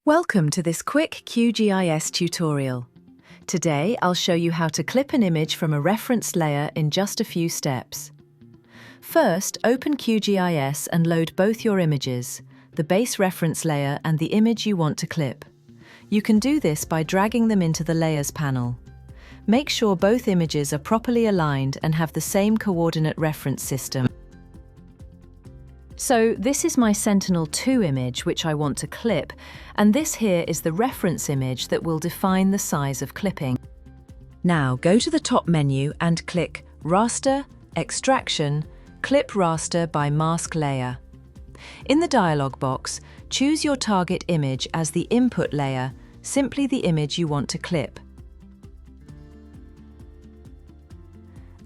Welcome to this quick QGIS tutorial. Today I'll show you how to clip an image from a reference layer in just a few steps. First, open QGIS and load both your images, the base reference layer and the image you want to clip. You can do this by dragging them into the Layers panel. Make sure both images are properly aligned and have the same coordinate reference system. So this is my Sentinel-2 image which I want to clip, and this here is the reference image that will define the size of clipping. Now go to the top menu and click Raster, Extraction, Clip Raster by Mask Layer. In the dialog box, choose your target image as the input layer, simply the image you want to clip.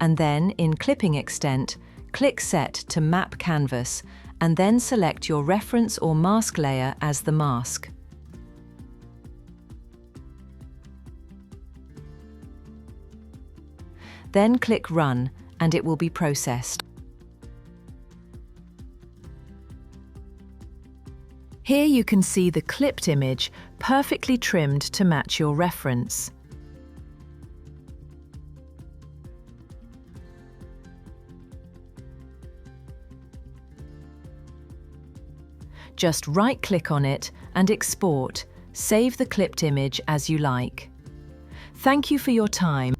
And then in Clipping Extent, click Set to Map Canvas, and then select your reference or mask layer as the mask. Then click Run, and it will be processed. Here you can see the clipped image perfectly trimmed to match your reference. Just right-click on it and export. Save the clipped image as you like. Thank you for your time.